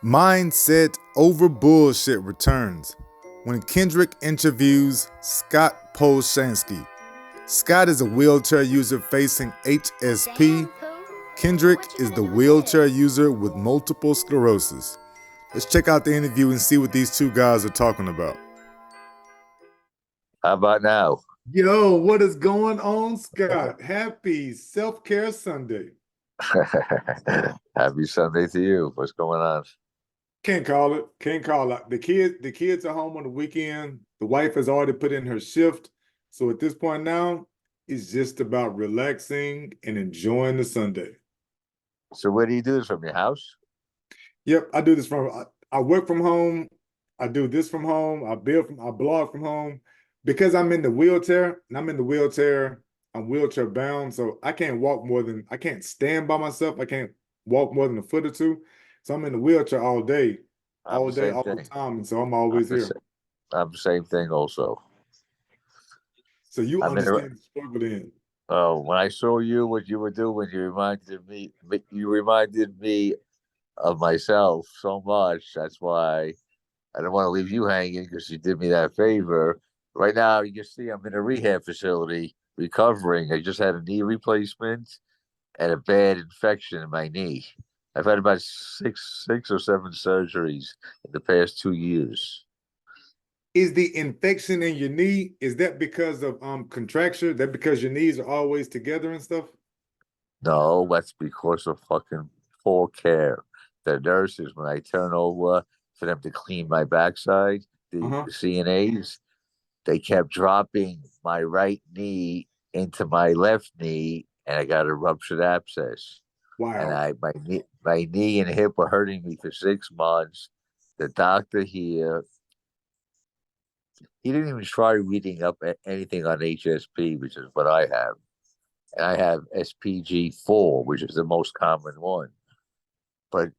Mindset over bullshit returns when Kendrick interviews Scott Polshansky. Scott is a wheelchair user facing HSP. Kendrick is the wheelchair user with multiple sclerosis. Let's check out the interview and see what these two guys are talking about. How about now? Yo, what is going on, Scott? Happy Self-Care Sunday. Happy Sunday to you. What's going on? Can't call it. Can't call it. The kids are home on the weekend. The wife has already put in her shift. So at this point now, it's just about relaxing and enjoying the Sunday. So where do you do this from your house? Yep, I do this I work from home. I do this from home. I blog from home. Because I'm in the wheelchair, I'm wheelchair bound. So I can't stand by myself. I can't walk more than a foot or two. So I'm in the wheelchair I'm the same all the thing. time. And so I'm I'm always the here. same. I'm the same thing also. So you I'm in a, understand the struggle then. when I saw you, what you were doing, you reminded me of myself so much. That's why I don't want to leave you hanging because you did me that favor. Right now, you can see I'm in a rehab facility recovering. I just had a knee replacement and a bad infection in my knee. I've had about six or seven surgeries in the past 2 years. Is the infection in your knee, is that because of contracture? That because your knees are always together and stuff? No, that's because of fucking poor care. The nurses, when I turn over for them to clean my backside, the Uh-huh. CNAs, they kept dropping my right knee into my left knee, and I got a ruptured abscess. And Wow. my knee and hip were hurting me for 6 months. The doctor here, he didn't even try reading up anything on HSP, which is what I have. And I have SPG4, which is the most common one. But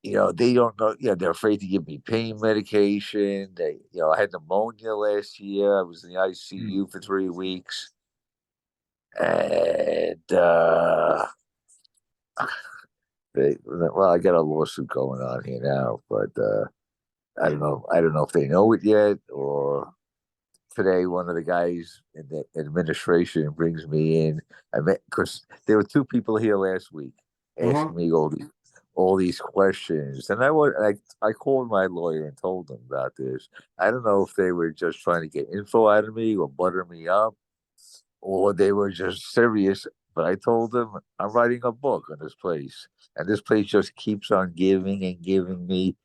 they don't know. They're afraid to give me pain medication. I had pneumonia last year. I was in the Mm. ICU for 3 weeks, and I got a lawsuit going on here now, but I don't know. I don't know if they know it yet, or today one of the guys in the administration brings me in. I met because there were two people here last week Uh-huh. asking me all these questions, and I called my lawyer and told them about this. I don't know if they were just trying to get info out of me or butter me up, or they were just serious. But I told them I'm writing a book on this place, and this place just keeps on giving and giving me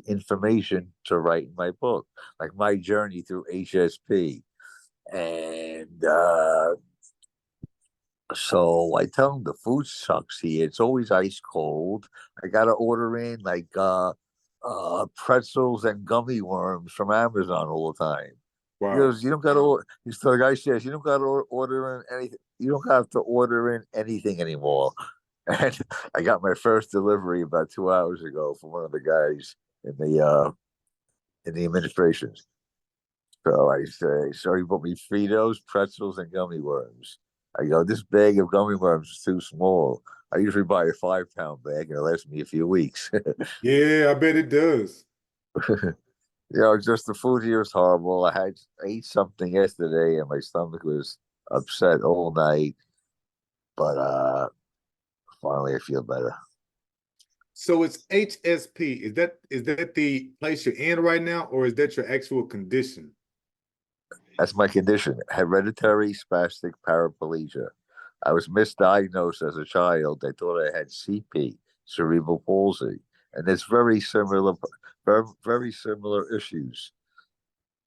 information to write in my book, like my journey through HSP. And so I tell them the food sucks here. It's always ice cold. I gotta order in like pretzels and gummy worms from Amazon all the time. He Wow. goes, you don't gotta. He's the guy says you don't gotta order in anything. You don't have to order in anything anymore. And I got my first delivery about 2 hours ago from one of the guys in the administration. So I say, so he bought me Fritos, pretzels, and gummy worms. I go, this bag of gummy worms is too small. I usually buy a 5 pound bag and it lasts me a few weeks. Yeah, I bet it does. Just the food here is horrible. I ate something yesterday and my stomach was upset all night, but finally I feel better. So it's HSP. Is that the place you're in right now, or is that your actual condition? That's my condition, hereditary spastic paraplegia. I was misdiagnosed as a child. They thought I had CP, cerebral palsy, and it's very similar issues.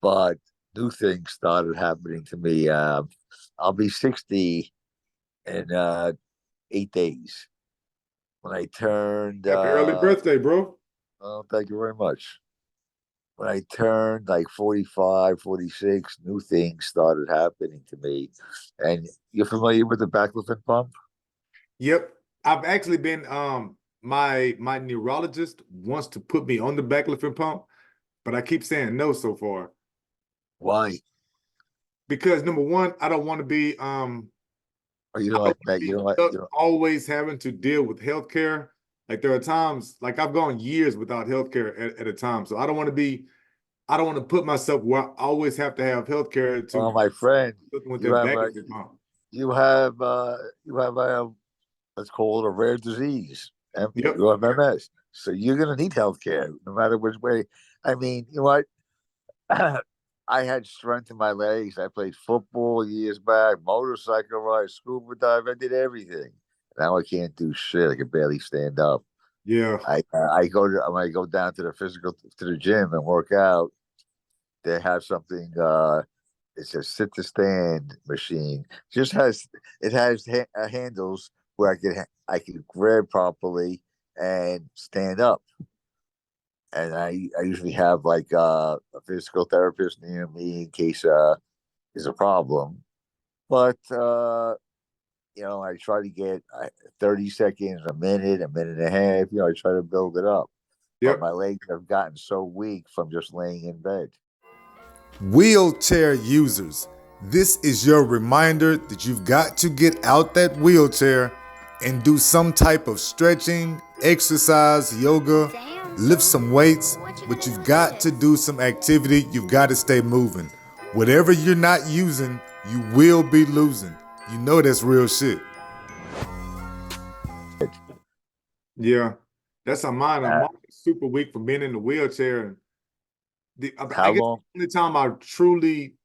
But new things started happening to me. I'll be 60 in 8 days. When I turned, Happy early birthday, bro. oh, thank you very much. When I turned like 45, 46, new things started happening to me. And you're familiar with the baclofen pump? Yep. I've actually been my neurologist wants to put me on the baclofen pump, but I keep saying no so far. Why? Because number one, Or you I don't don't like want to that? be You don't like stuck you don't. always having to deal with healthcare. Like there are times, like I've gone years without healthcare at a time. So I don't want to put myself where I always have to have healthcare Well, to my friend, with you that have baggage in my you have you have let's call it a rare disease. Yep. You have MS, so you're gonna need health care no matter which way. I mean, you know what? I had strength in my legs. I played football years back, motorcycle ride, scuba dive. I did everything. Now I can't do shit. I can barely stand up. Yeah. I go to when I go down to the gym and work out. They have something. It's a sit to stand machine. Just has it has handles where I can grab properly and stand up. And I usually have like a physical therapist near me in case is a problem. But I try to get 30 seconds, a minute and a half. I try to build it up. But Yep. my legs have gotten so weak from just laying in bed. Wheelchair users, this is your reminder that you've got to get out that wheelchair and do some type of stretching, exercise, yoga, lift some weights, but you've got to do some activity. You've got to stay moving. Whatever you're not using, you will be losing. You know that's real shit. Yeah, that's on mine. I'm Uh, super weak from being in the wheelchair. I how guess long? the only time I truly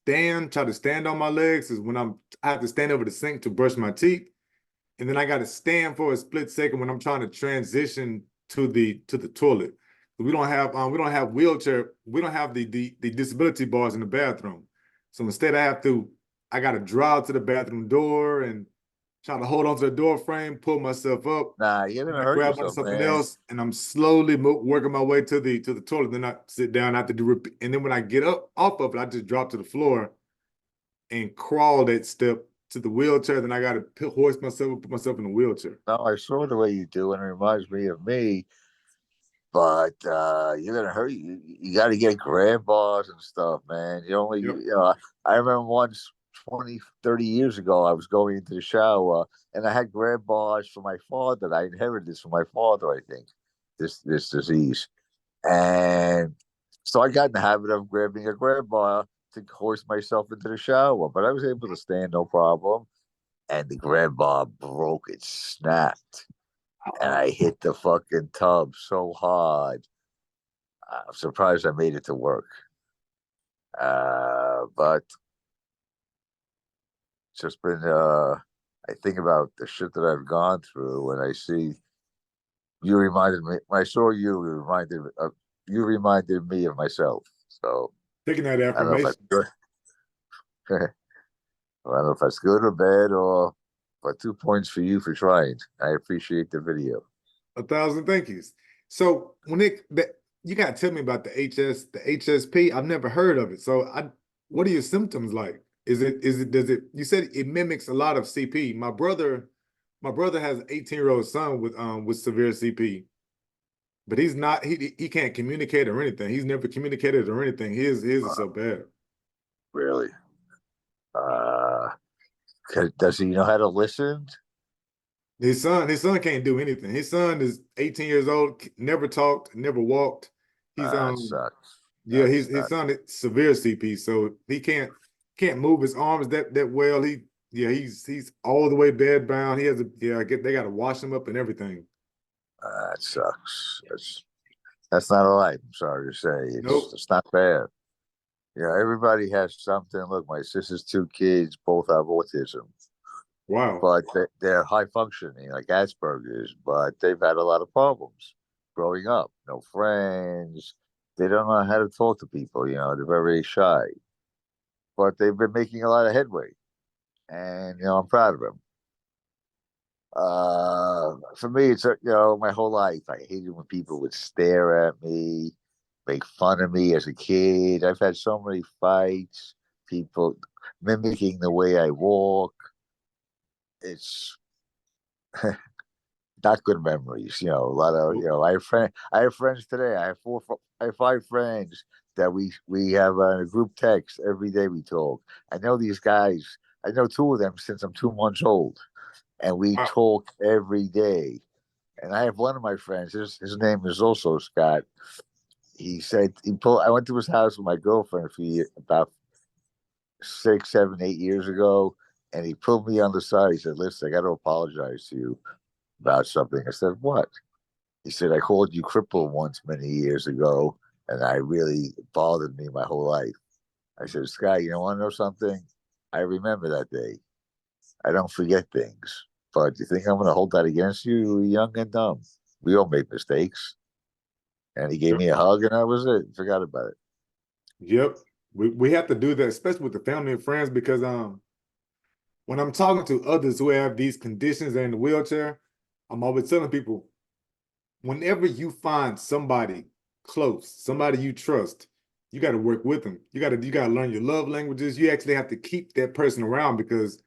try to stand on my legs is when I have to stand over the sink to brush my teeth. And then I got to stand for a split second when I'm trying to transition to the toilet. We don't have wheelchair, we don't have the disability bars in the bathroom. So instead I got to drive to the bathroom door and try to hold onto the door frame, pull myself up, Nah, you're and gonna I hurt grab onto yourself, something man. else, and I'm slowly working my way to the toilet. Then I sit down, I have to do repeat, and then when I get up off of it, I just drop to the floor and crawl that step to the wheelchair. Then I got to hoist myself and put myself in the wheelchair. No, I saw the way you do, and it reminds me of me. But you're gonna hurt you. You got to get grab bars and stuff, man. Yep. I remember once 20, 30 years ago, I was going into the shower and I had grab bars for my father. I inherited this from my father, I think, this disease. And so I got in the habit of grabbing a grab bar to hoist myself into the shower, but I was able to stand no problem. And the grab bar broke, it snapped. And I hit the fucking tub so hard. I'm surprised I made it to work. But it's just been, I think about the shit that I've gone through and I see you reminded me, when I saw you, you reminded me of myself. So Taking that I don't know if affirmation. that's good. I don't know if that's good or bad but 2 points for you for trying. I appreciate the video. 1,000 thank yous. So you gotta tell me about the HSP. I've never heard of it. So what are your symptoms like? Does it you said it mimics a lot of CP. My brother has an 18-year-old son with severe CP, but he can't communicate or anything. He's never communicated or anything. His is so bad. Really? Uh, does he know how to listen? His son can't do anything. His son is 18 years old, never talked, never walked. He's That sucks. Yeah, That's his that. son is severe CP, so he can't move his arms that well. He's all the way bed bound. He has they got to wash him up and everything. That sucks. That's not a life. I'm sorry to say. It's Nope. it's not bad. Everybody has something. Look, my sister's two kids both have autism, Wow. but they're high functioning, like Asperger's, but they've had a lot of problems growing up. No friends. They don't know how to talk to people. They're very shy, but they've been making a lot of headway, and I'm proud of them. For me, it's my whole life. I hated when people would stare at me, make fun of me as a kid. I've had so many fights, people mimicking the way I walk. It's not good memories. A lot of I have friends today. I have 5 friends that we have a group text every day. We talk. I know these guys. I know two of them since I'm 2 months old, and we Wow. talk every day. And I have one of my friends. His name is also Scott. He said he pulled. I went to his house with my girlfriend about 6, 7, 8 years ago, and he pulled me on the side. He said, "Listen, I got to apologize to you about something." I said, "What?" He said, "I called you crippled once many years ago, and I really bothered me my whole life." I said, "Scott, you want to know something? I remember that day. I don't forget things. But you think I'm going to hold that against you? You were young and dumb. We all make mistakes." And he gave Yep. me a hug, and that was it. Forgot about it. Yep. We have to do that, especially with the family and friends, because when I'm talking to others who have these conditions and in the wheelchair, I'm always telling people, whenever you find somebody close, somebody you trust, you got to work with them. You got to learn your love languages. You actually have to keep that person around because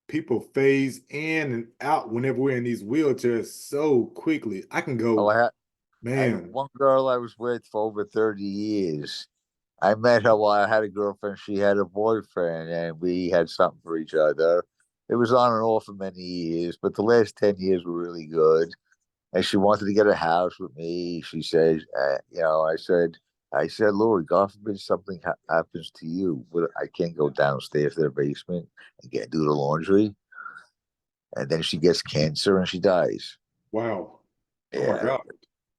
people phase in and out whenever we're in these wheelchairs so quickly. I can Oh, go, I had man, one girl I was with for over 30 years. I met her while I had a girlfriend. She had a boyfriend, and we had something for each other. It was on and off for many years, but the last 10 years were really good. And she wanted to get a house with me. She said, I said, Lord, God forbid something happens to you. I can't go downstairs to the basement and do the laundry. And then she gets cancer and she dies. wow. Oh my Yeah, God.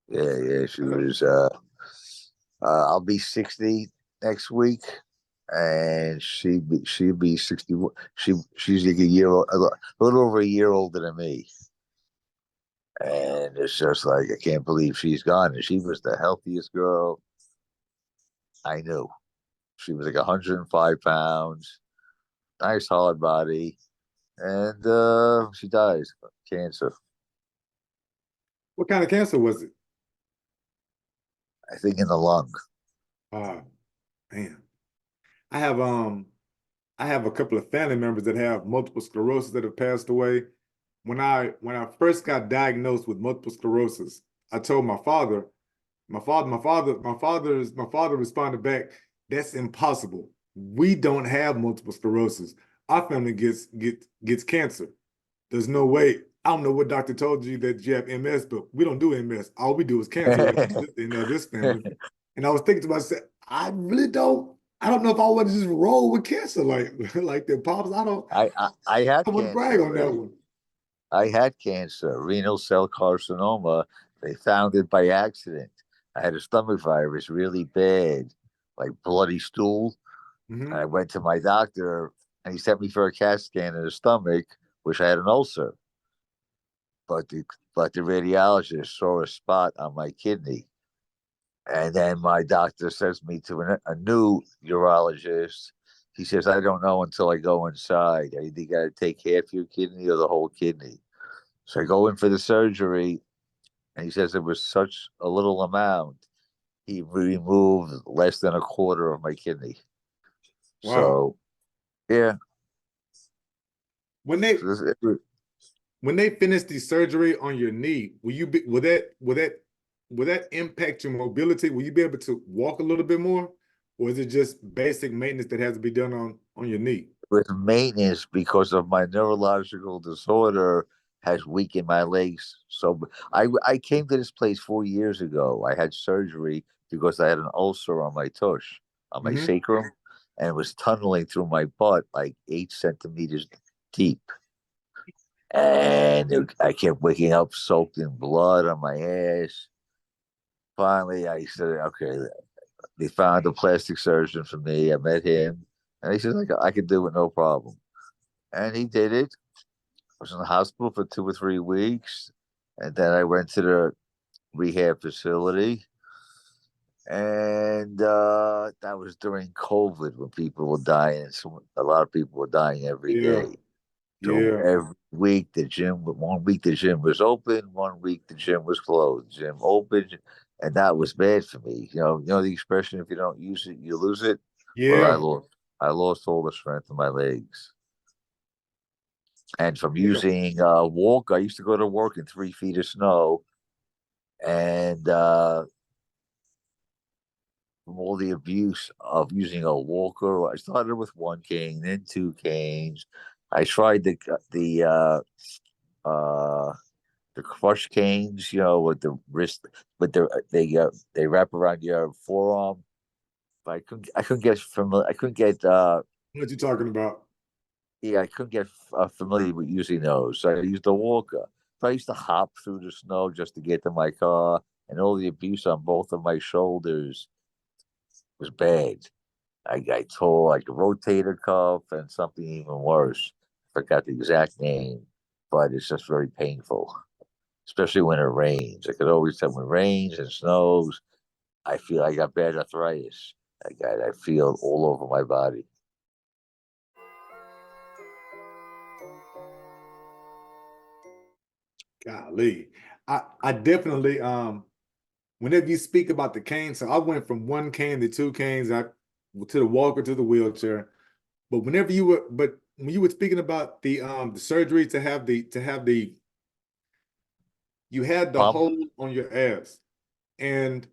yeah. She was. I'll be 60 next week, and she'll be 61. She's like a little over a year older than me. And it's just like I can't believe she's gone. And she was the healthiest girl I knew. She was like 105 pounds, nice hard body, and she dies of cancer. What kind of cancer was it? I think in the lung. Ah, man. I have um I have a couple of family members that have multiple sclerosis that have passed away. When I first got diagnosed with multiple sclerosis, I told my father, my father responded back, "That's impossible. We don't have multiple sclerosis. Our family gets cancer. There's no way. I don't know what doctor told you that you have MS, but we don't do MS. All we do is cancer in this family." And I was thinking to myself, I really don't. I don't know if I want to just roll with cancer like the pops. I had I want to brag cancer on that already. one. I had cancer, renal cell carcinoma. They found it by accident. I had a stomach virus really bad, like bloody stool. Hmm. I went to my doctor and he sent me for a CAT scan in the stomach, which I had an ulcer. But the radiologist saw a spot on my kidney. And then my doctor sends me to a new urologist. He says, I don't know until I go inside. I either got to take half your kidney or the whole kidney. So I go in for the surgery, and he says it was such a little amount. He removed less than a quarter of my kidney. Wow. So yeah, When they so when they finish the surgery on your knee, will that impact your mobility? Will you be able to walk a little bit more, or is it just basic maintenance that has to be done on your knee? with maintenance because of my neurological disorder has weakened my legs. So I came to this place 4 years ago. I had surgery because I had an ulcer on my tush, on my Hmm. sacrum, and it was tunneling through my butt like 8 centimeters deep. And I kept waking up soaked in blood on my ass. Finally, I said, okay, they found a plastic surgeon for me. I met him, and he said, I could do it no problem. And he did it. I was in the hospital for 2 or 3 weeks. And then I went to the rehab facility. And that was during COVID when people were dying. So a lot of people were dying every Yeah, day. So yeah, every week the gym, 1 week the gym was open, 1 week the gym was closed. Gym open, and that was bad for me. You know the expression: if you don't use it, you lose it. Well, yeah, I lost all the strength in my legs, and from yeah, using walk, I used to go to work in 3 feet of snow, and from all the abuse of using a walker, I started with one cane, then two canes. I tried the the crush canes, with the wrist, but they wrap around your forearm. But I couldn't get familiar. I couldn't get What you talking about? yeah, I couldn't get familiar with using those. So I used a walker. So I used to hop through the snow just to get to my car, and all the abuse on both of my shoulders was bad. I tore like a rotator cuff and something even worse. Forgot the exact name, but it's just very painful, especially when it rains. I could always tell when it rains and snows, I feel I got bad arthritis. I feel it all over my body. Golly. I definitely whenever you speak about the cane, so I went from one cane to two canes, I to the walker to the wheelchair. But when you were speaking about the surgery to have the you had the Pump. hole on your ass. And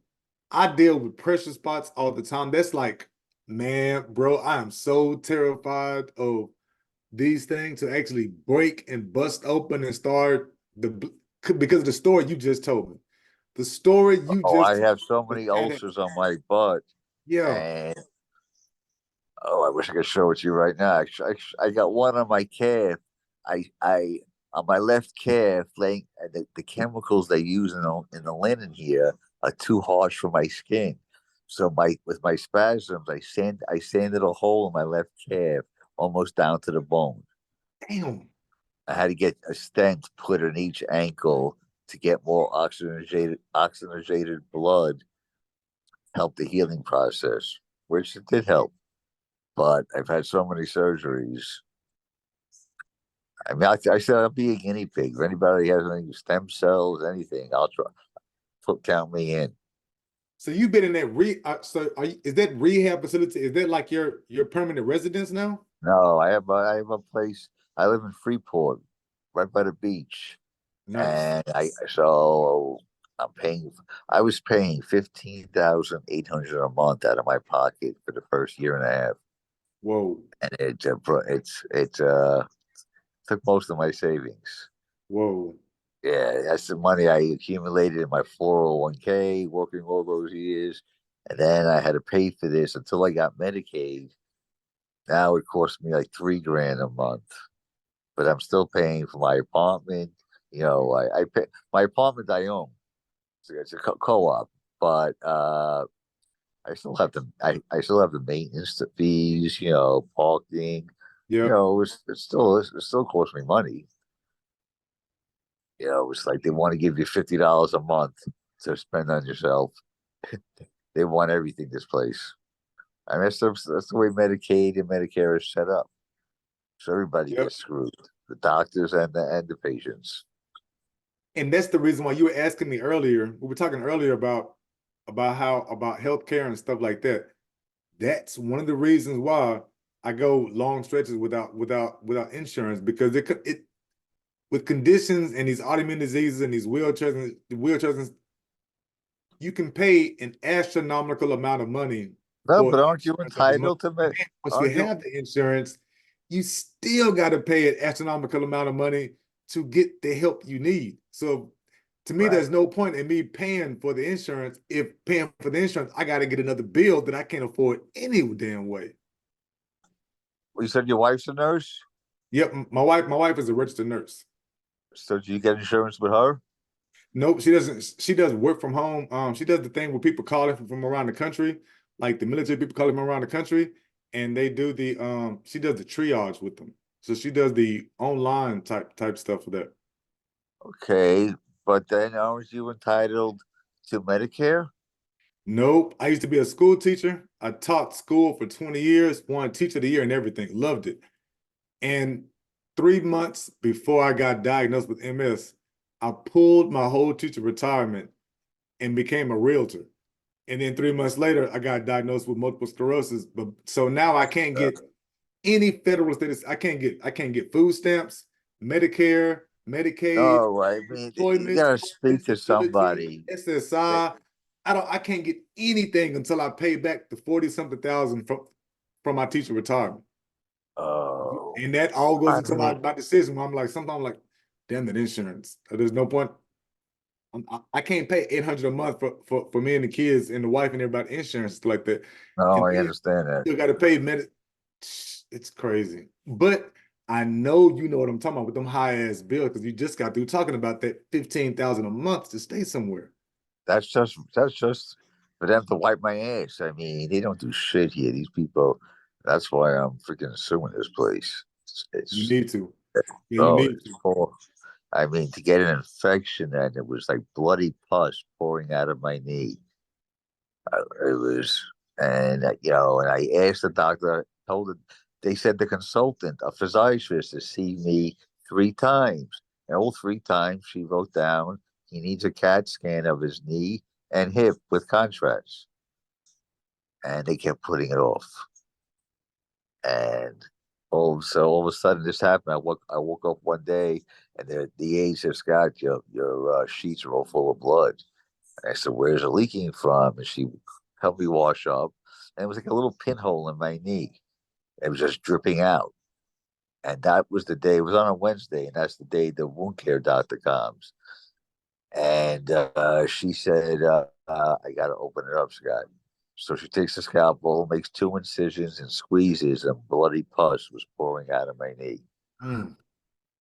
I deal with pressure spots all the time. That's like, man, bro, I am so terrified of these things to actually break and bust open and start because of the story you just told me. The story you Oh, I just have so told many me, ulcers on my butt, yeah, and oh, I wish I could show it to you right now. I got one on my calf. I on my left calf, laying the chemicals they use in the linen here are too harsh for my skin. So with my spasms, I sanded a hole in my left calf almost down to the bone. damn. I had to get a stent put in each ankle to get more oxygenated blood, help the healing process, which it did help. But I've had so many surgeries. I mean, I said I'll be a guinea pig. If anybody has any stem cells, anything, I'll try. Count me in. So you've been in that is that rehab facility? Is that like your permanent residence now? No, I have a place. I live in Freeport, right by the beach, Nice. and I'm paying. I was paying 15,800 a month out of my pocket for the first year and a half, Whoa. and it took most of my savings. Whoa. Yeah, that's the money I accumulated in my 401k working all those years. And then I had to pay for this until I got Medicaid. Now it costs me like 3 grand a month, but I'm still paying for my apartment. I pay my apartment I own. So it's a co-op, but I still have the maintenance fees, parking. Yep. It still costs me money. It's like they want to give you $50 a month to spend on yourself. They want everything. This place. I mean, that's the way Medicaid and Medicare is set up. So everybody Yep. gets screwed. The doctors and the patients. And that's the reason why you were asking me earlier. We were talking earlier about healthcare and stuff like that. That's one of the reasons why I go long stretches without insurance because it with conditions and these autoimmune diseases and these wheelchairs, you can pay an astronomical amount of money No, for but aren't you insurance every month. entitled to And me? then once you Aren't you? have the insurance, you still got to pay an astronomical amount of money to get the help you need. So to me, Right. there's no point in me paying for the insurance. If paying for the insurance, I got to get another bill that I can't afford any damn way. Well, you said your wife's a nurse, Yep, my wife is a registered nurse. so do you get insurance with her? Nope, she doesn't. She does work from home. She does the thing where people call in from around the country, like the military people call in from around the country, and they do the she does the triage with them. So she does the online type stuff for that. Okay, but then aren't you entitled to Medicare? Nope. I used to be a school teacher. I taught school for 20 years, won teacher of the year and everything. Loved it. And 3 months before I got diagnosed with MS, I pulled my whole teacher retirement and became a realtor. And then 3 months later, I got diagnosed with multiple sclerosis. But so now I can't Uh, get any federal status. I can't get food stamps, Medicare, Medicaid, no, I mean you employment, gotta speak to disability, somebody. SSI. I can't get anything until I pay back the 40 something thousand from my teacher retirement. Oh, And that all goes I into my, mean, my decision where I'm like, sometimes I'm like, damn that insurance. There's no point. I can't pay 800 a month for me and the kids and the wife and everybody insurance like that. No, And I then understand that. still got to pay med. It's crazy. But I know you know what I'm talking about with them high ass bills because you just got through talking about that 15,000 a month to stay somewhere. That's just for them to wipe my ass. I mean, they don't do shit here. These people. That's why I'm freaking assuming this place. You It's need to. Yeah, you oh, need it's to. poor. I mean, to get an infection and it was like bloody pus pouring out of my knee. It was, and and I asked the doctor. Told it. They said the consultant, a physiatrist, to see me 3 times, and all 3 times she wrote down he needs a CAT scan of his knee and hip with contrast, and they kept putting it off. And all of a sudden this happened. I woke up one day, and the aide said, "Scott, your sheets are all full of blood." And I said, "Where's it leaking from?" And she helped me wash up, and it was like a little pinhole in my knee. It was just dripping out. And that was the day. It was on a Wednesday, and that's the day the wound care doctor comes. And she said, "I got to open it up, Scott." So she takes the scalpel, makes 2 incisions, and squeezes, and bloody pus was pouring out of my knee. Mm.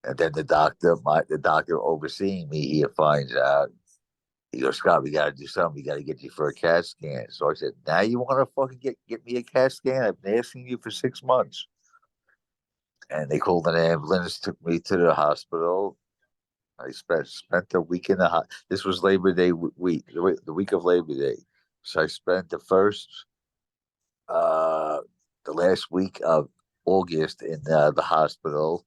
And then the doctor overseeing me, he finds out. He goes, "Scott, we got to do something. We got to get you for a CAT scan." So I said, "Now you want to fucking get me a CAT scan? I've been asking you for 6 months." And they called an ambulance, took me to the hospital. I spent a week in the. This was Labor Day week, the week of Labor Day. So I spent uh, the last week of August in the hospital,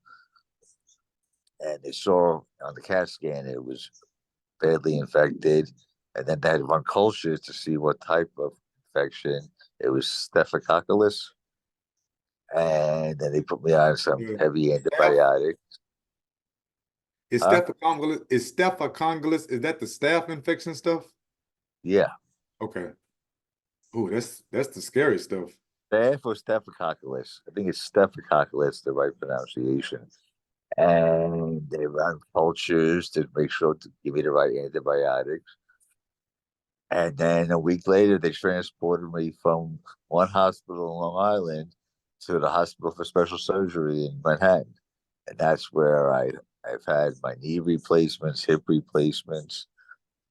and they saw on the CAT scan it was badly infected, and then they had to run cultures to see what type of infection. It was Staphylococcus, and then they put me on some Yeah. heavy antibiotic. Huh? Staphylococcus, is that the staph infection stuff? Yeah. Okay. Oh, that's the scary stuff. Staph or Staphylococcus? I think it's Staphylococcus, the right pronunciation. And they ran cultures to make sure to give me the right antibiotics. And then a week later, they transported me from one hospital in Long Island to the hospital for special surgery in Manhattan. And that's where I've had my knee replacements, hip replacements.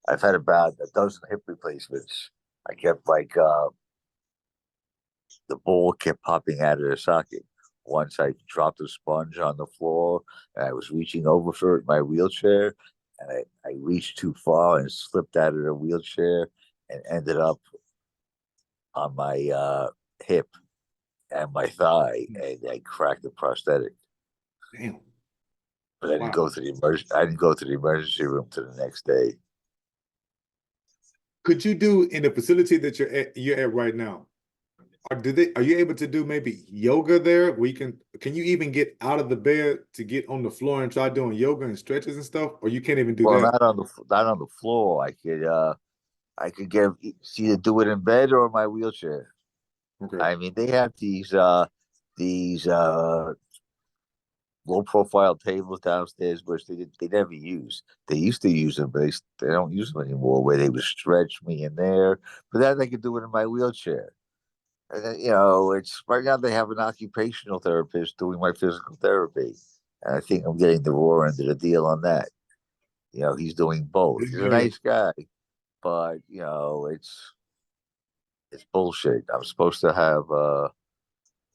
I've had about a dozen hip replacements. I kept the ball kept popping out of the socket. Once I dropped a sponge on the floor and I was reaching over for it in my wheelchair, and I reached too far and slipped out of the wheelchair and ended up on my hip and my thigh, and I cracked the prosthetic. Damn. But I didn't Wow. go to the I didn't go to the emergency room to the next day. Could you do in the facility that you're at right now? Are you able to do maybe yoga there where can you even get out of the bed to get on the floor and try doing yoga and stretches and stuff? Or you can't even do Well, that? not on the floor. I could get either do it in bed or in my wheelchair. Okay. I mean, they have these low profile tables downstairs, which they never use. They used to use them, but they don't use them anymore. Where they would stretch me in there, but then they could do it in my wheelchair. And then, it's right now they have an occupational therapist doing my physical therapy, and I think I'm getting the raw end of the deal on that. He's doing both. He's a Good. nice guy, but it's bullshit. I'm supposed to have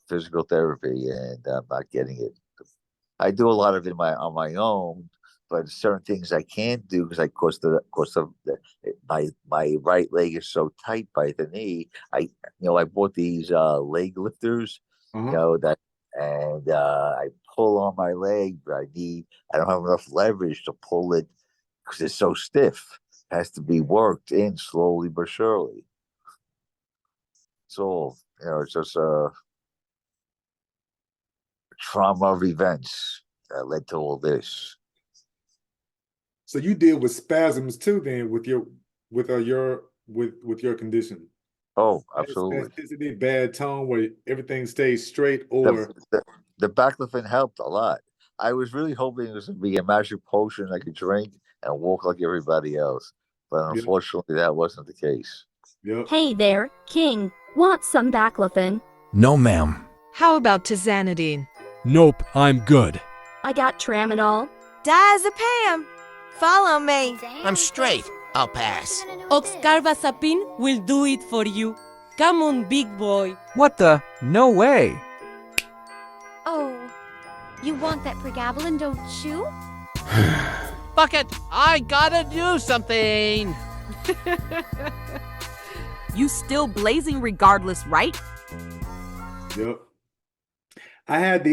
physical therapy, and I'm not getting it. I do a lot of it on my own, but certain things I can't do because course of my right leg is so tight by the knee. I bought these leg lifters, Uh-huh. that, and I pull on my leg, but I don't have enough leverage to pull it because it's so stiff. It has to be worked in slowly but surely. It's all it's just a trauma of events that led to all this. So you deal with spasms too then with your condition. Oh, Bad absolutely. spasticity, bad tone where everything stays straight The or the baclofen helped a lot. I was really hoping it was going to be a magic potion I could drink and walk like everybody else. But Yep. unfortunately, that wasn't the case. Yep. Hey there, King. Want some baclofen? No, ma'am. How about tizanidine? Nope, I'm good. I got tramadol. Diazepam. Follow me. I'm straight. I'll pass. Oxcarbazepine will do it for you. Come on, big boy. What the? No way. Oh, you want that pregabalin, don't you? Fuck it. I gotta do something. You still blazing regardless, right? Yep. I had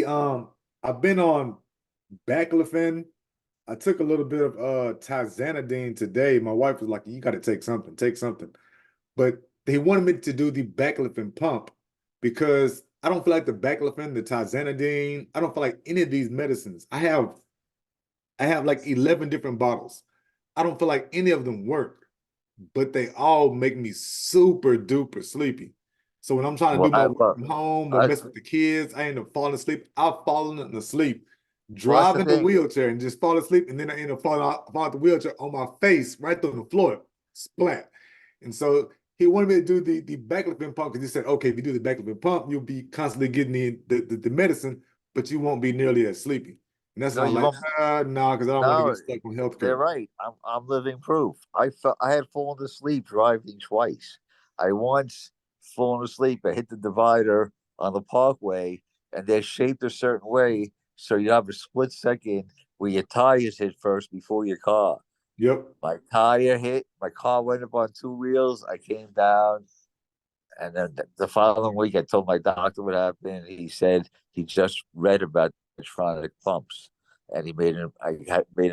I've been on baclofen. I took a little bit of tizanidine today. My wife was like, you got to take something, take something. But they wanted me to do the baclofen pump because I don't feel like the baclofen, the tizanidine, I don't feel like any of these medicines. I have like 11 different bottles. I don't feel like any of them work, but they all make me super duper sleepy. So when I'm trying to do my work from home or mess with the kids, I end up falling asleep. I've fallen asleep, driving the wheelchair and just fall asleep. And then I end up falling out the wheelchair on my face right on the floor, splat. And so he wanted me to do the baclofen pump because he said, okay, if you do the baclofen pump, you'll be constantly getting the medicine, but you won't be nearly as sleepy. And that's why I'm like, no, because I don't want to get stuck on healthcare. They're right. I'm living proof. I had fallen asleep driving twice. I once fallen asleep. I hit the divider on the parkway, and they're shaped a certain way, so you have a split second where your tires hit first before your car. Yep. My tire hit. My car went up on two wheels. I came down, and then the following week, I told my doctor what happened. He said he just read about electronic pumps, and he made an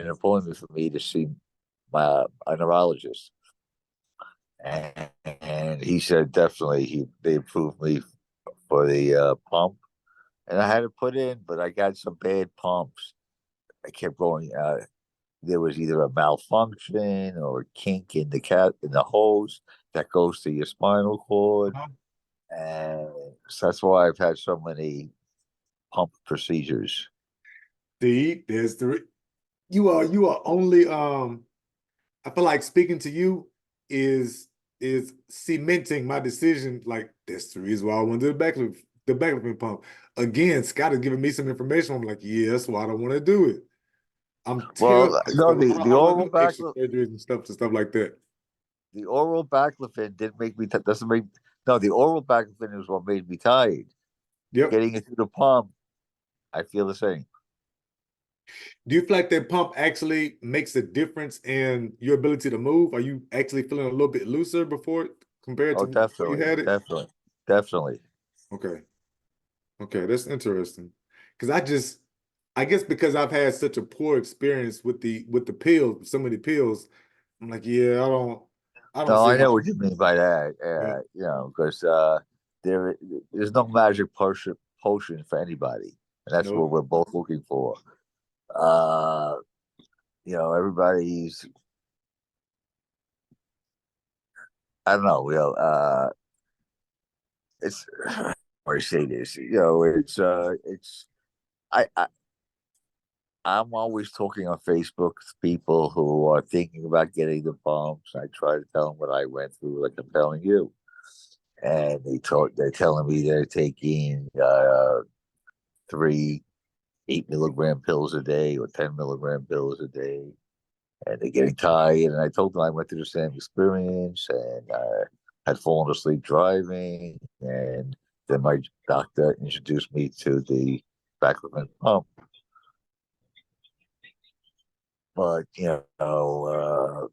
appointment for me to see a neurologist. And he said definitely they approved me for the pump, and I had to put in, but I got some bad pumps. I kept going. There was either a malfunction or a kink in the hose that goes to your spinal cord, and so that's why I've had so many pump procedures. See, there's you are only I feel like speaking to you is cementing my decision. Like that's the reason why I want to do the baclofen pump. Again, Scott is giving me some information. I'm like, yeah, that's why I don't want to do it. I'm terrified. No, the oral baclofen surgeries and stuff like that. The oral baclofen didn't make me doesn't make no. The oral baclofen is what made me tired. Yep. Getting it through the pump, I feel the same. Do you feel like that pump actually makes a difference in your ability to move? Are you actually feeling a little bit looser before compared to definitely, you had it? Definitely. Okay, that's interesting. Because I guess because I've had such a poor experience with the pills, so many pills, I'm like, yeah, I don't. No, I know what you mean by that. Yeah. You know, because there's no magic potion for anybody, and that's what we're both looking for. You know, everybody's. I don't know. You know, it's. How do I say this? You know, it's. I'm always talking on Facebook to people who are thinking about getting the pumps. I try to tell them what I went through, like I'm telling you, and they're telling me they're taking 3 8-milligram pills a day or 10-milligram pills a day, and they're getting tired. And I told them I went through the same experience, and I had fallen asleep driving, and then my doctor introduced me to the baclofen pump. But you know,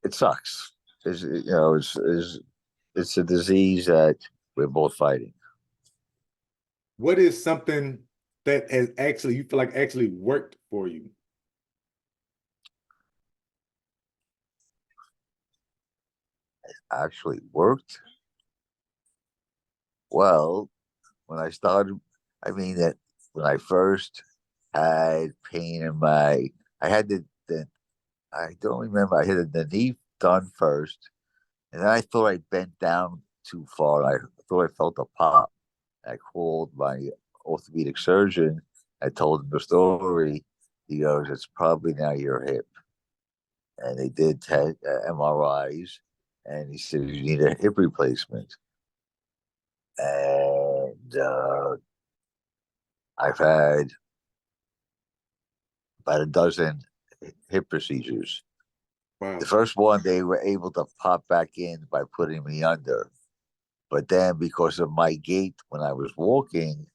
it sucks. It's a disease that we're both fighting. What is something that has you feel like actually worked for you? It actually worked. Well, when I started, when I first had pain in I had I don't remember, I had the knee done first, and then I thought I bent down too far. I thought I felt a pop. I called my orthopedic surgeon. I told him the story. He goes, "It's probably now your hip." and they did MRIs, and he said you need a hip replacement. And I've had about a dozen hip procedures. Wow. The first one they were able to pop back in by putting me under, but then because of my gait when I was walking,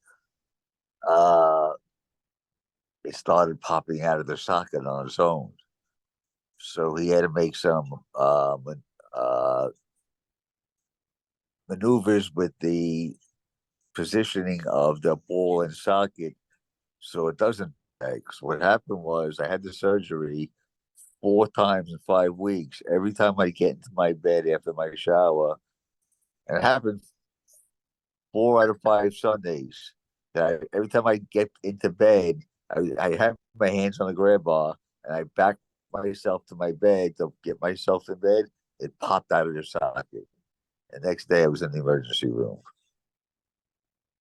it started popping out of the socket on its own. So he had to make some maneuvers with the positioning of the ball and socket so it doesn't break. So what happened was I had the surgery 4 times in 5 weeks. Every time I get into my bed after my shower, and it happened 4 out of 5 Sundays. Every time I get into bed, I have my hands on the grab bar and I back myself to my bed to get myself in bed. It popped out of the socket. The next day I was in the emergency room.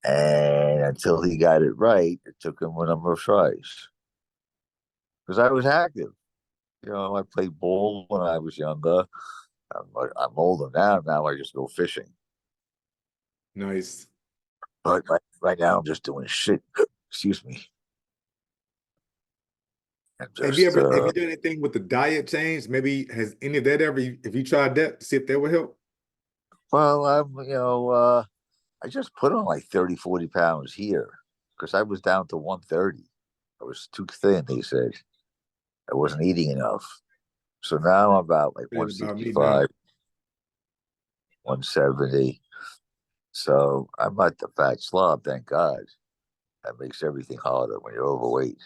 And until he got it right, it took him a number of tries. Because I was active. I played ball when I was younger. I'm older now. Now I just go fishing. Nice. But right now I'm just doing shit. Excuse me. Have you done anything with the diet change? Maybe has any of that ever? Have you tried that to see if that would help? Well, I just put on like 30, 40 pounds here because I was down to 130. I was too thin, they said. I wasn't eating enough. So now I'm about like 165, 170. So I'm not the fat slob, thank God. That makes everything harder when you're overweight.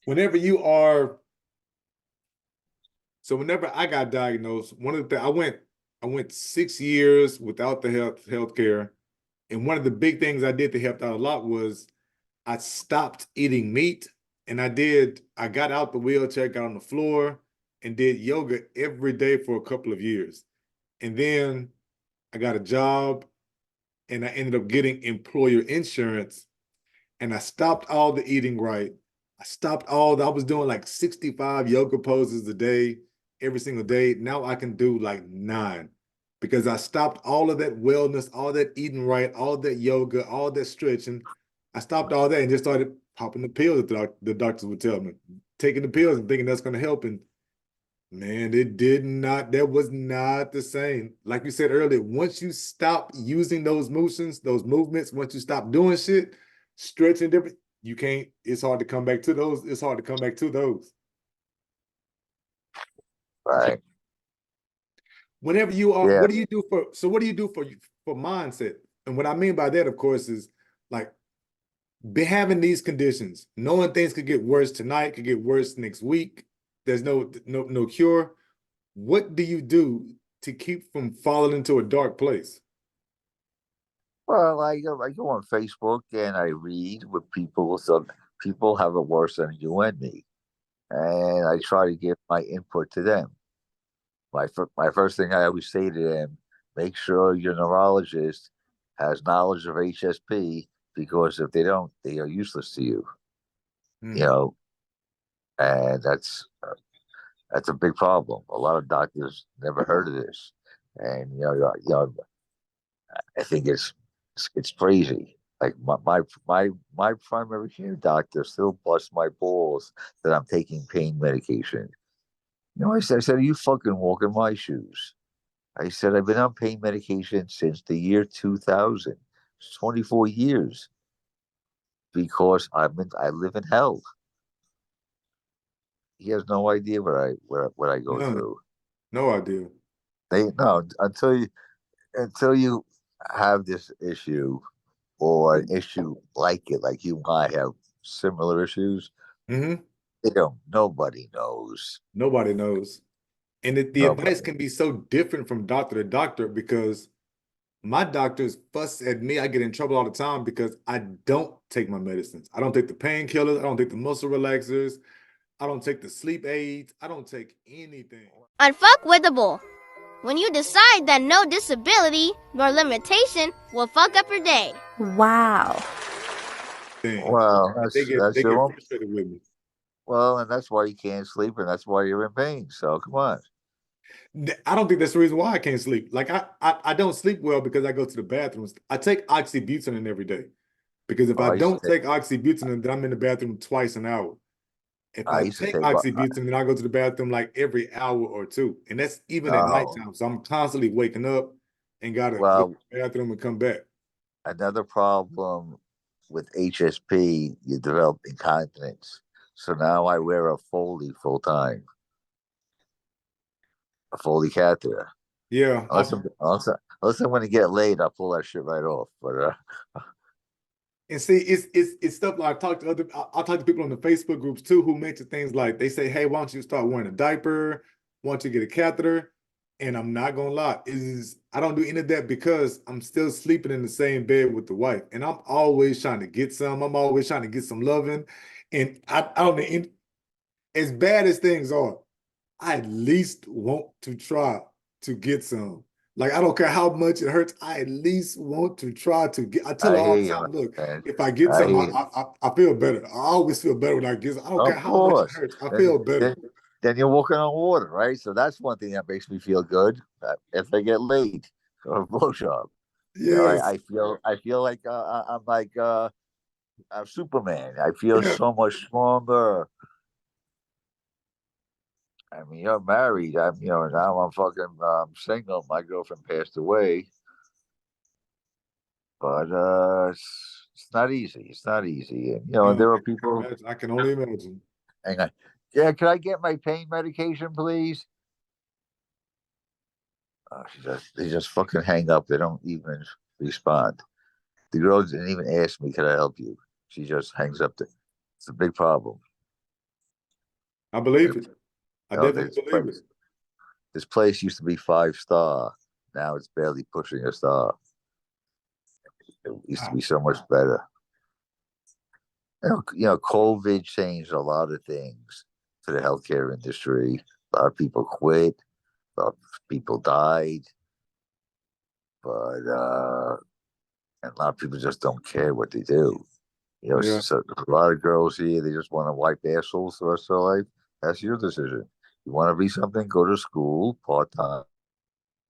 Whenever I got diagnosed, one of the I went 6 years without the health care. And one of the big things I did to help out a lot was I stopped eating meat. And I got out the wheelchair, got on the floor, and did yoga every day for a couple of years. And then I got a job and I ended up getting employer insurance. And I stopped all the eating right. I was doing like 65 yoga poses a day, every single day. Now I can do like 9 because I stopped all of that wellness, all that eating right, all that yoga, all that stretching. I stopped all that and just started popping the pills that the doctors would tell me, taking the pills and thinking that's going to help. And man, that was not the same. Like you said earlier, once you stop using those movements, once you stop doing shit, stretching different, you can't, it's hard to come back to those. It's hard to come back to those. Right. Whenever you are, what do you do for mindset? And what I mean by that, of course, is like having these conditions, knowing things could get worse tonight, could get worse next week. There's no cure. What do you do to keep from falling into a dark place? Well, I go on Facebook and I read with people. So people have it worse than you and me. And I try to give my input to them. My first thing I always say to them, make sure your neurologist has knowledge of HSP because if they don't, they are useless to you. And that's a big problem. A lot of doctors never heard of this, and I think it's crazy. Like my primary care doctor still busts my balls that I'm taking pain medication. I said, are you fucking walking my shoes? I said, I've been on pain medication since the year 2000. It's 24 years because I live in hell. He has no idea what I go through. No idea. Until you have this issue or an issue like it, like you might have similar issues. Mm-hmm. Nobody knows. Nobody knows. And the advice can be so different from doctor to doctor because my doctors fuss at me. I get in trouble all the time because I don't take my medicines. I don't take the painkillers. I don't take the muscle relaxers. I don't take the sleep aids. I don't take anything. Unfuckwittable. When you decide that no disability nor limitation will fuck up your day. Wow. Well, they get frustrated with me. Well, and that's why you can't sleep, and that's why you're in pain. So come on. I don't think that's the reason why I can't sleep. Like I don't sleep well because I go to the bathrooms. I take oxybutynin every day because if Oh, I I used don't to take. take oxybutynin, then I'm in the bathroom twice an hour. If I I used to take take. oxybutynin, then I go to the bathroom like every hour or two, and that's even at Oh, nighttime. So I'm constantly waking up and gotta go to well, the bathroom and come back. another problem with HSP, you develop incontinence. So now I wear a Foley full time, a Foley catheter. Yeah, Unless I want to get laid, I'll pull that shit right off. But and see, it's stuff like I talk to people on the Facebook groups too who mention things like they say, "Hey, why don't you start wearing a diaper? Why don't you get a catheter?" And I'm not gonna lie, is I don't do any of that because I'm still sleeping in the same bed with the wife, and I'm always trying to get some. I'm always trying to get some loving, and I don't as bad as things are, I at least want to try to get some. Like, I don't care how much it hurts. I at least want to try to get. I tell her I all hear the you, time, look, man. if I get I some, hear you. I feel better. I always feel better when I get some. I don't care Of how much it course. hurts. I Then, feel better. then, then you're walking on water, right? So that's one thing that makes me feel good if I get laid or a blowjob. Yes. I feel like I'm like I'm Superman. I feel Yeah. so much stronger. I mean, you're married. Now I'm fucking single. My girlfriend passed away, but it's not easy. It's not easy. And No, there I are can people. imagine. I can only imagine. Hang on. Yeah, can I get my pain medication, please? They just fucking hang up. They don't even respond. The girl didn't even ask me, "Can I help you?" She just hangs up. It's a big problem. I believe You it. I know, definitely this believe it. place, this place used to be 5 star. Now it's barely pushing a star. It used to Wow. be so much better. COVID changed a lot of things for the healthcare industry. A lot of people quit. A lot of people died, but and a lot of people just don't care what they do. Yeah. So a lot of girls here, they just want to wipe assholes the rest of their life. That's your decision. You want to be something, go to school part time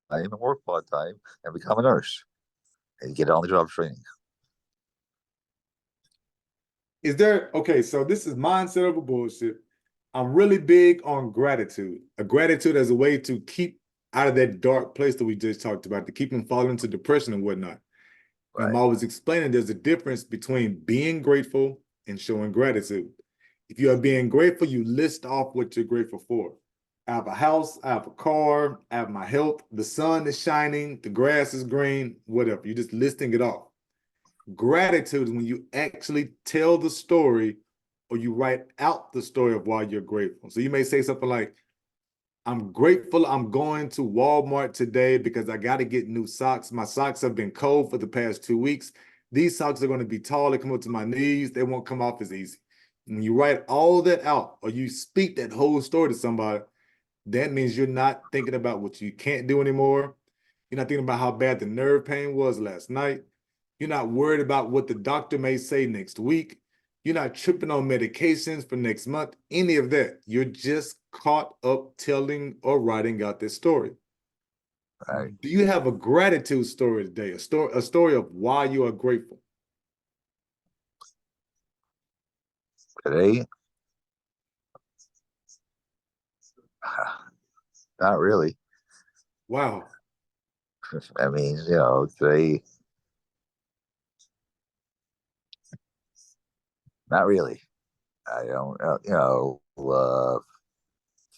and work part time and become a nurse and get on the job training. Is there okay? So this is mindset of a bullshit. I'm really big on gratitude. A gratitude as a way to keep out of that dark place that we just talked about, to keep them falling into depression and whatnot. And I'm Right. always explaining there's a difference between being grateful and showing gratitude. If you are being grateful, you list off what you're grateful for. I have a house, I have a car, I have my health, the sun is shining, the grass is green, whatever. You're just listing it off. Gratitude is when you actually tell the story or you write out the story of why you're grateful. So you may say something like, I'm grateful I'm going to Walmart today because I got to get new socks. My socks have been cold for the past 2 weeks. These socks are going to be tall. They come up to my knees. They won't come off as easy. When you write all that out or you speak that whole story to somebody, that means you're not thinking about what you can't do anymore. You're not thinking about how bad the nerve pain was last night. You're not worried about what the doctor may say next week. You're not tripping on medications for next month, any of that. You're just caught up telling or writing out this story. Right. Do you have a gratitude story today? A story of why you are grateful? Today, not really. Wow. I mean, today, not really. I don't,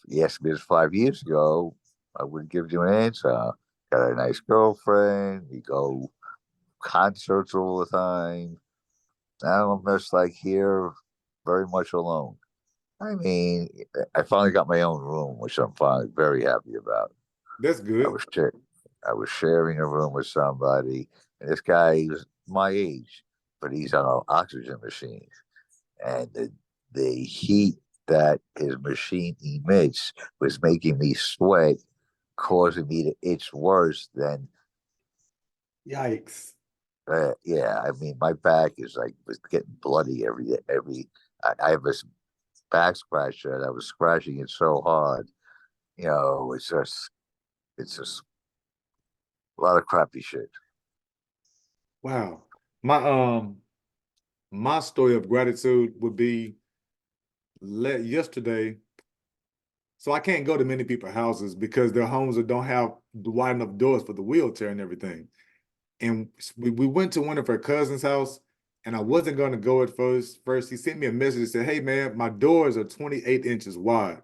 you asked me this 5 years ago, I wouldn't give you an answer. Got a nice girlfriend. We go concerts all the time. Now I'm just like here, very much alone. I mean, I finally got my own room, which I'm finally very happy about. That's I good. was shar- I was sharing a room with somebody, and this guy is my age, but he's on an oxygen machine, and the heat that his machine emits was making me sweat, causing me to itch worse than. Yikes. Yeah, I mean, my back is like was getting bloody every day. I have this back scratcher that was scratching it so hard. It's just a lot of crappy shit. Wow. My story of gratitude would be yesterday. So I can't go to many people's houses because their homes don't have wide enough doors for the wheelchair and everything. And we went to one of her cousin's house, and I wasn't going to go at first. First, he sent me a message and said, "Hey man, my doors are 28 inches wide.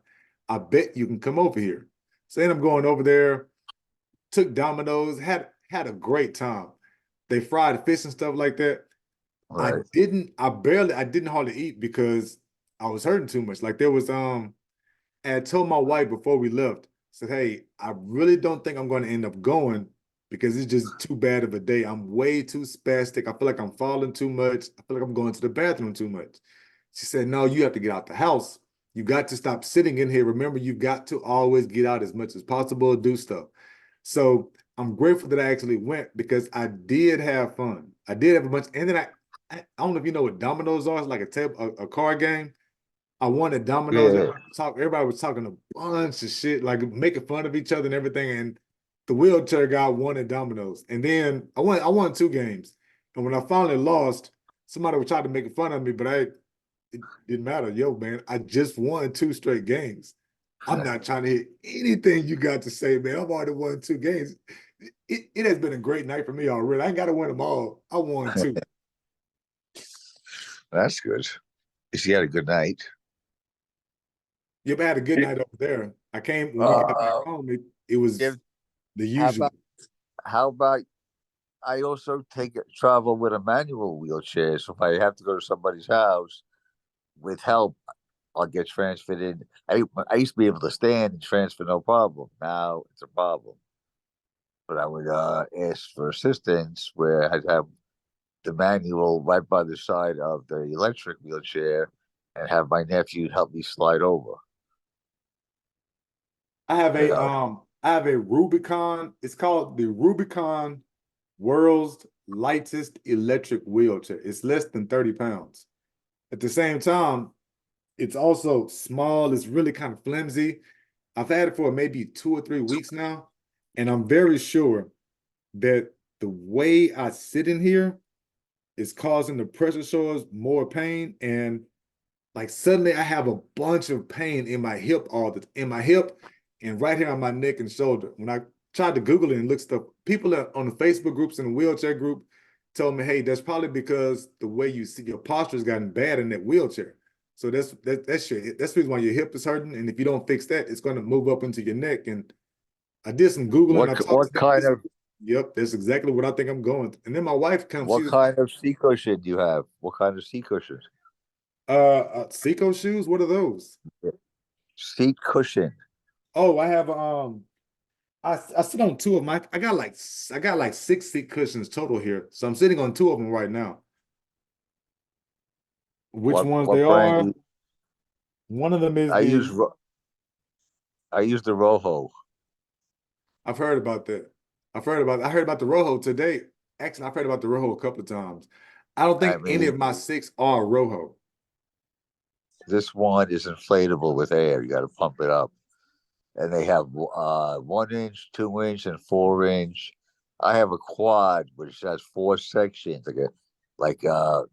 I bet you can come over here." So then I'm going over there, took Domino's, had a great time. They fried fish and stuff like that. Right. I didn't hardly eat because I was hurting too much. Like there was and I told my wife before we left, said, "Hey, I really don't think I'm going to end up going because it's just too bad of a day. I'm way too spastic. I feel like I'm falling too much. I feel like I'm going to the bathroom too much." She said, "No, you have to get out the house. You got to stop sitting in here. Remember, you've got to always get out as much as possible, do stuff." So I'm grateful that I actually went because I did have fun. I did have a bunch. And then I don't know if you know what dominoes are. It's like a card game. I wanted dominoes. Yeah. Everybody was talking a bunch of shit, like making fun of each other and everything. And the wheelchair guy wanted dominoes. And then I won 2 games. And when I finally lost, somebody was trying to make fun of me, but it didn't matter. Yo, man, I just won 2 straight games. I'm not trying to hear anything you got to say, man. I've already won 2 games. It has been a great night for me already. I ain't got to win them all. I won 2. That's good. She had a good night. Yep, I had a good night over there. I came when we got back home. It was the usual. How about I also travel with a manual wheelchair, so if I have to go to somebody's house with help, I'll get transferred in. I used to be able to stand and transfer no problem. Now it's a problem. But I would ask for assistance where I'd have the manual right by the side of the electric wheelchair and have my nephew help me slide over. I have a Rubicon. It's called the Rubicon World's Lightest Electric Wheelchair. It's less than 30 pounds. At the same time, it's also small. It's really kind of flimsy. I've had it for maybe 2 or 3 weeks now, and I'm very sure that the way I sit in here is causing the pressure sores more pain, and like suddenly I have a bunch of pain in my hip and right here on my neck and shoulder. When I tried to Google it and look stuff, people on the Facebook groups and the wheelchair group told me, "Hey, that's probably because the way you see your posture has gotten bad in that wheelchair. So that's shit. That's the reason why your hip is hurting. And if you don't fix that, it's going to move up into your neck." And I did some Googling. What kind of? Yep, that's exactly what I think I'm going. And then my wife comes. What kind of seat cushion do you have? What kind of seat cushion? Seiko shoes. What are those? Seat cushion. Oh, I have I sit on 2 of them. I got like 6 seat cushions total here. So I'm sitting on 2 of them right now. Which ones they are? One of them is I use the Rojo. I've heard about that. I heard about the Rojo today. Actually, I've heard about the Rojo a couple of times. I don't think any of my 6 are Rojo. This one is inflatable with air. You got to pump it up. And they have 1 inch, 2 inch, and 4 inch. I have a quad which has 4 sections, like a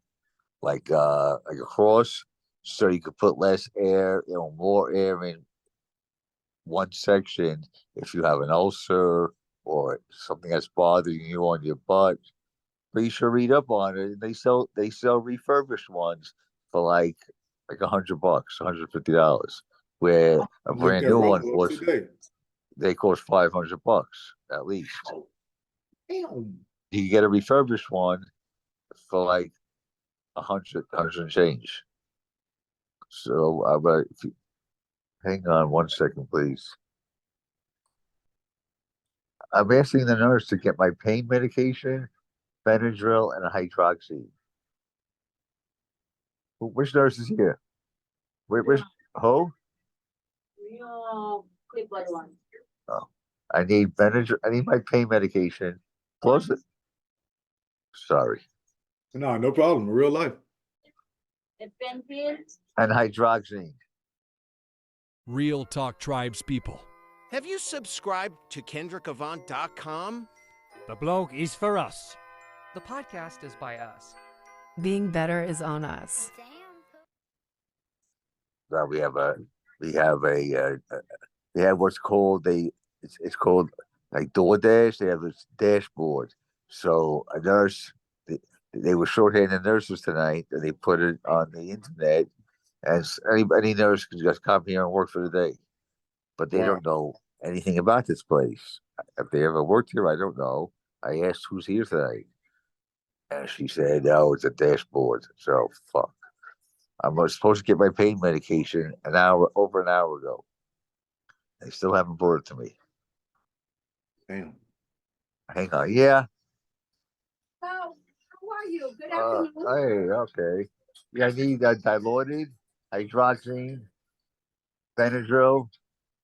cross, so you could put less air, more air in one section if you have an ulcer or something that's bothering you on your butt. But you should read up on it. They sell refurbished ones for like $100, $150. Where a brand new one costs, they cost $500 at least. Damn. You can get a refurbished one for like 100 and change. So hang on 1 second, please. I'm asking the nurse to get my pain medication, Benadryl, and a hydroxy. Which nurse is here? Where's who? Oh, I need Benadryl. I need my pain medication. Close it. Sorry. No problem. Real life. And hydroxine. Real Talk Tribespeople. Have you subscribed to KendrickAvant.com? The blog is for us. The podcast is by us. Being better is on us. Now we have what's called it's called like DoorDash. They have this dashboard. So a nurse, they were shorthanded nurses tonight, and they put it on the internet, and any nurse can just come here and work for the day. But they don't know anything about this place. If they ever worked here, I don't know. I asked who's here tonight, and she said, "No, it's a dashboard." So fuck. I was supposed to get my pain medication over an hour ago. They still haven't brought it to me. Damn. Hang on, yeah. How are you? Good afternoon. Hey, okay. Yeah, I need dilaudid, hydroxine, Benadryl,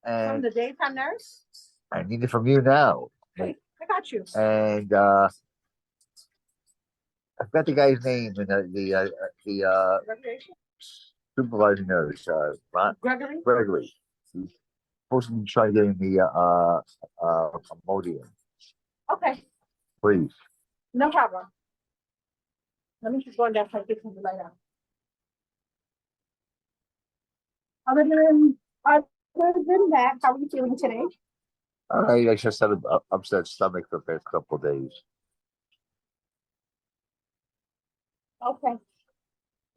From and the daytime nurse? I need it from you now. Okay, I got you. And I've got the guy's name in the Recreation? supervising nurse, Gregory. He's supposed to be trying to get me Imodium, Okay, please. no problem. Let me just go in there and get some light out. Other than that, how are you feeling today? I just had an upset stomach for the past couple of days. Okay.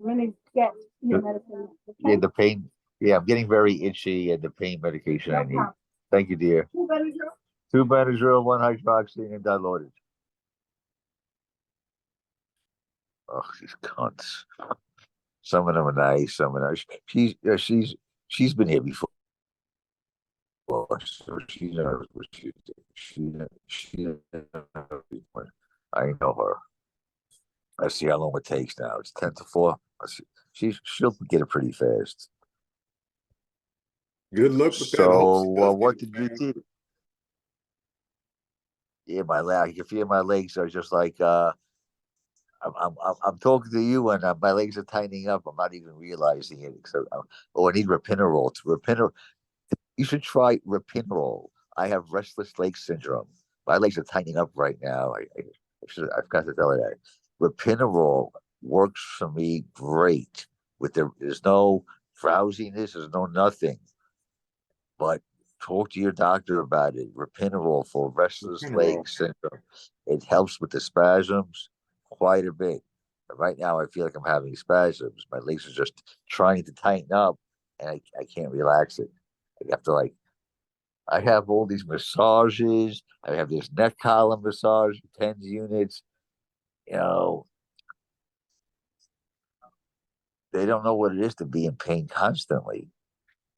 I'm gonna get your medicine. Okay? Yeah, the pain. Yeah, I'm getting very itchy, and the pain medication No I need. problem. Thank you, dear. 2 Benadryl? 2 Benadryl, 1 hydroxine, and dilaudid. Oh, these cunts. Some of them are nice. Some of them. She's been here before, so she knows what she I know her. I see how long it takes now. It's 10 to 4. She'll get it pretty fast. Good luck with that. So, what did you do? Yeah, I can feel my legs are just like I'm talking to you, and my legs are tightening up. I'm not even realizing it. Except, I need Repinerol. You should try Repinerol. I have restless leg syndrome. My legs are tightening up right now. I've got to tell you that. Repinerol works for me great. There's no drowsiness. There's no nothing. But talk to your doctor about it. Repinerol for restless leg syndrome. It helps with the spasms quite a bit. But right now, I feel like I'm having spasms. My legs are just trying to tighten up, and I can't relax it. I have to I have all these massages. I have this neck column massage, 10 units. You know, they don't know what it is to be in pain constantly.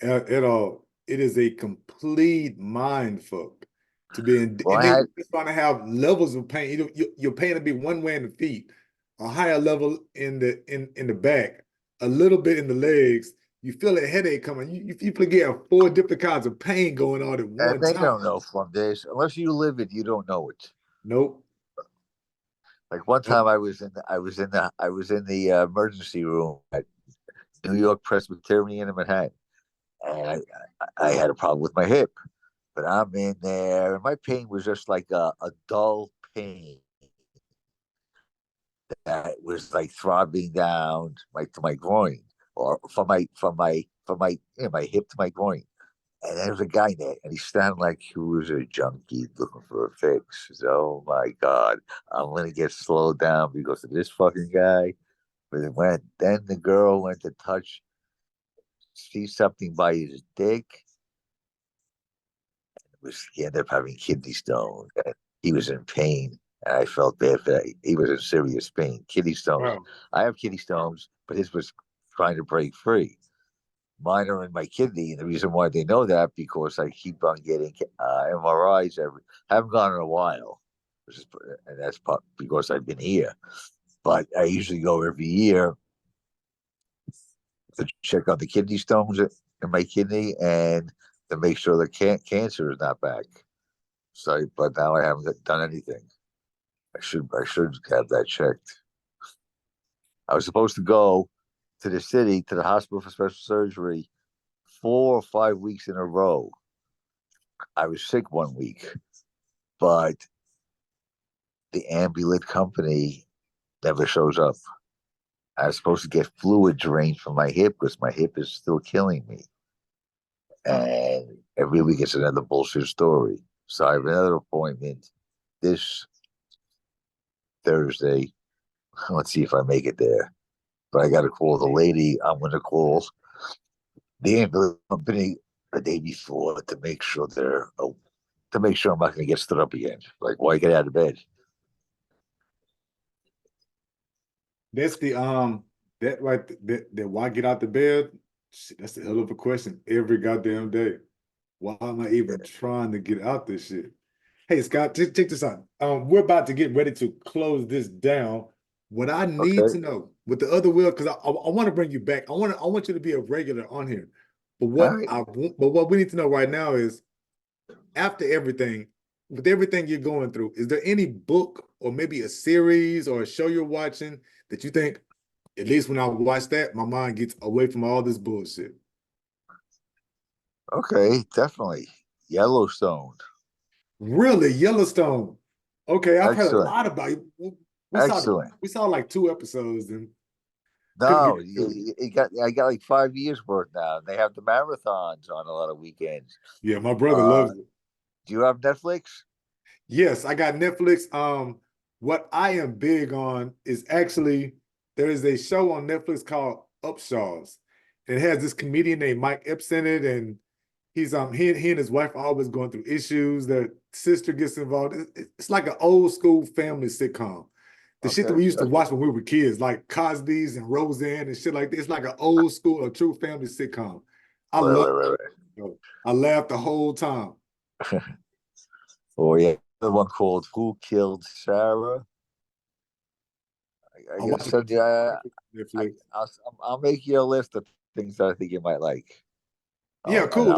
At all. It is a complete mind fuck to be in. Well, and they're trying to have levels of pain. Your pain will be one way in the feet, a higher level in the back, a little bit in the legs. You feel a headache coming. You get 4 different kinds of pain going on at one time. They don't know from this unless you live it. You don't know it. Nope. Like one time, I was in the emergency room at New York Presbyterian in Manhattan, and I had a problem with my hip, but I'm in there, and my pain was just like a dull pain that was like throbbing down to my groin, or from my my hip to my groin. And there was a guy there, and he sounded like he was a junkie looking for a fix. So, oh my God, I'm gonna get slowed down because of this fucking guy. But then the girl went to see something by his dick. He ended up having kidney stones. And he was in pain, and I felt bad for that. He was in serious pain. Kidney stones. Wow. I have kidney stones, but his was trying to break free. Mine are in my kidney, and the reason why they know that because I keep on getting MRIs haven't gone in a while, and that's because I've been here. But I usually go every year to check out the kidney stones in my kidney and to make sure the cancer is not back. So, but now I haven't done anything. I should have that checked. I was supposed to go to the hospital for special surgery 4 or 5 weeks in a row. I was sick one week, but the ambulance company never shows up. I was supposed to get fluid drained from my hip because my hip is still killing me. And every week it's another bullshit story. So I have another appointment this Thursday. Let's see if I make it there. But I got to call the lady. I'm going to call the ambulance company the day before to make sure to make sure I'm not going to get stood up again. Like, why get out of bed? That's the that right that why get out the bed? Shit, that's a hell of a question every goddamn day. Why am I even trying to get out this shit? Hey Scott, check this out. We're about to get ready to close this down. What I need to know with the other wheel, because I want to bring you back. I want you to be a regular on here. But what we need to know right now is, after everything, with everything you're going through, is there any book or maybe a series or a show you're watching that you think, at least when I watch that, my mind gets away from all this bullshit? Okay, definitely. Yellowstone. Really? Yellowstone. Okay, I've heard a Excellent. lot about it. Excellent. We saw like 2 episodes and No, I got like 5 years worth now. They have the marathons on a lot of weekends. Yeah, my brother loves it. Do you have Netflix? Yes, I got Netflix. What I am big on is actually there is a show on Netflix called Upshaws. It has this comedian named Mike Epps in it, and he's he and his wife are always going through issues. Their sister gets involved. It's like an old school family sitcom. The shit that we used to watch when we were kids, like Cosby's and Roseanne and shit like this. It's like an old school, a true family sitcom. I love it. I laughed the whole time. Oh yeah, the one called "Who Killed Sarah." I'll make you a list of things that I think you might like. Yeah, cool.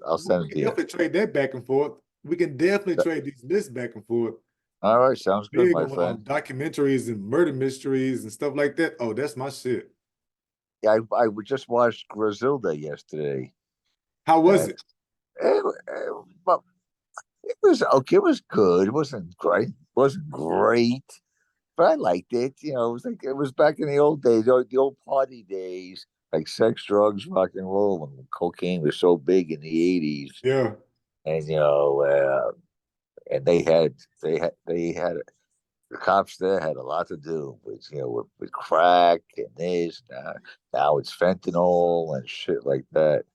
I'll send it to you. Definitely trade that back and forth. We can definitely trade these lists back and forth. All right, sounds good, my friend. Documentaries and murder mysteries and stuff like that. Oh, that's my shit. Yeah, I just watched Griselda yesterday. How was it? It was okay. It was good. It wasn't great. But I liked it. You know, it was back in the old days, the old party days, like sex, drugs, rock and roll, when cocaine was so big in the 80s. Yeah. And and they had the cops there had a lot to do with crack and this. Now it's fentanyl and shit like that.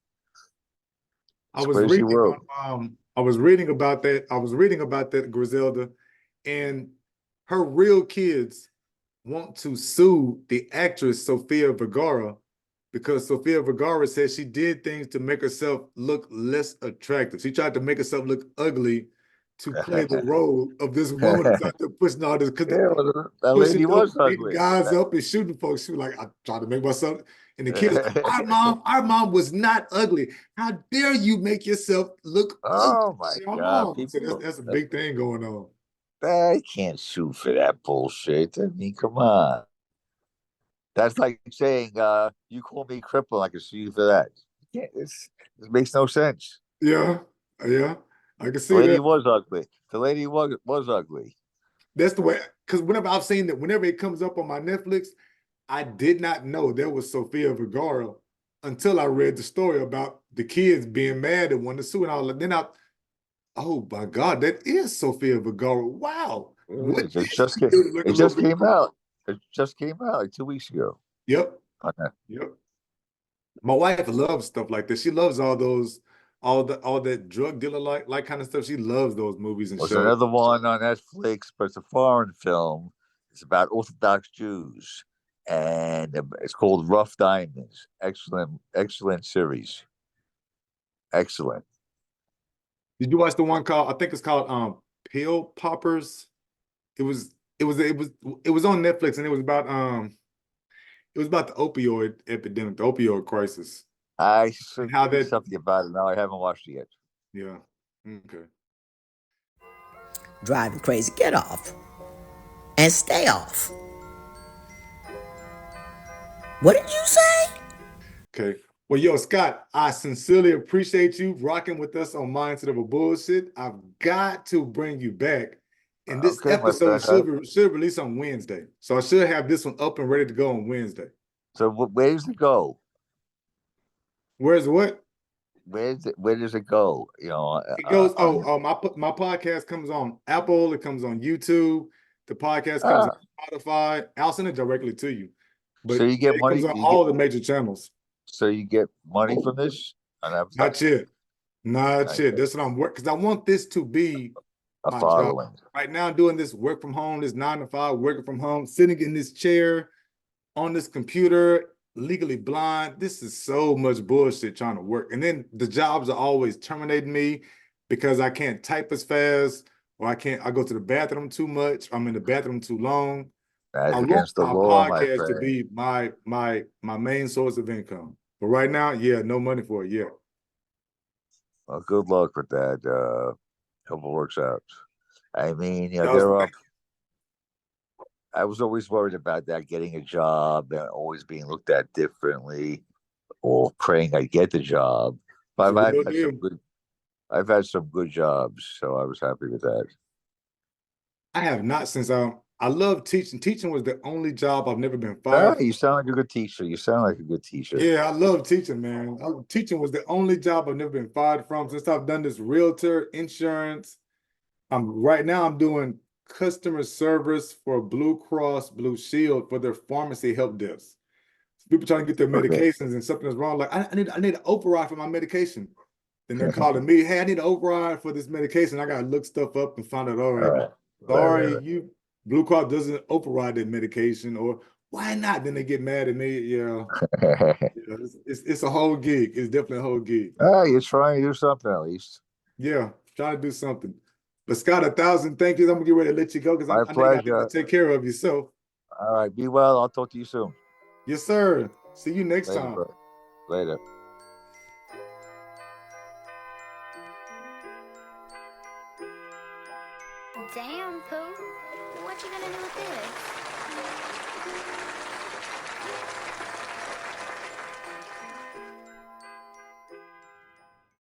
I was reading about that. I was reading about that Griselda, and her real kids want to sue the actress Sofia Vergara because Sofia Vergara said she did things to make herself look less attractive. She tried to make herself look ugly to play the role of this woman who's out there pushing all this. That lady was ugly. Guys up and shooting folks. She was like, I tried to make myself. And the kids, our mom was not ugly. How dare you make yourself look ugly? My God. So that's a big thing going on. I can't sue for that bullshit. I mean, come on. That's like saying, you call me cripple, I can sue you for that. It makes no sense. Yeah. I can see the lady that. Was ugly. The lady was ugly. That's the way, because whenever I've seen that, whenever it comes up on my Netflix, I did not know there was Sofia Vergara until I read the story about the kids being mad and wanting to sue and all that. Then oh my God, that is Sofia Vergara. Wow. It just came out. It just came out like 2 weeks ago. Yep. Okay. Yep. My wife loves stuff like this. She loves all that drug dealer like kind of stuff. She loves those movies and shows. There's another one on Netflix, but it's a foreign film. It's about Orthodox Jews, and it's called Rough Diamonds. Excellent series. Excellent. Did you watch the one called? I think it's called Pill Poppers. It was on Netflix, and it was about the opioid epidemic, the opioid crisis. I should read something about it. No, I haven't watched it yet. Yeah. Okay. Driving crazy. Get off. And stay off. What did you say? Okay. Well, yo, Scott, I sincerely appreciate you rocking with us on Mindset of a Bullshit. I've got to bring you back. And this Okay, my episode friend. should release on Wednesday. So I should have this one up and ready to go on Wednesday. So where does it go? Where's what? Where does it go? It goes, my podcast comes on Apple, it comes on YouTube, the podcast comes on Spotify. I'll send it directly to you. But so you get it money. comes on all the major channels. So you get money from this? Not yet. Not yet. That's what I'm working, because I want this to be a following. Job. Right now, I'm doing this work from home, this 9 to 5, working from home, sitting in this chair on this computer, legally blind. This is so much bullshit trying to work. And then the jobs are always terminating me because I can't type as fast, or I go to the bathroom too much. I'm in the bathroom too long. That's I against the want law, my my podcast to friend. be my main source of income. But right now, yeah, no money for it yet. Well, good luck with that. Hope it works out. I mean, there are. I was always worried about that, getting a job and always being looked at differently, or praying I get the job. But I've had some good jobs, so I was happy with that. I have not, since I love teaching. Teaching was the only job I've never been fired. You sound like a good teacher. You sound like a good teacher. Yeah, I love teaching, man. Teaching was the only job I've never been fired from. Since I've done this realtor, insurance, right now I'm doing customer service for Blue Cross Blue Shield for their pharmacy help desk. People trying to get their medications and something is wrong. Like, I need an override for my medication. Then they're calling me, hey, I need an override for this medication. I gotta look stuff up and find out, all right. Sorry, Blue Cross doesn't override that medication, or why not? Then they get mad at me. Yeah. It's a whole gig. It's definitely a whole gig. You're trying to do something at least. Yeah, trying to do something. But Scott, 1,000 thank yous. I'm gonna get ready to let you go because I know you gotta take care of yourself. All right, be well. I'll talk to you soon. Yes, sir. See you next time. Bro. Later. Damn, Pooh. What you gonna do with this?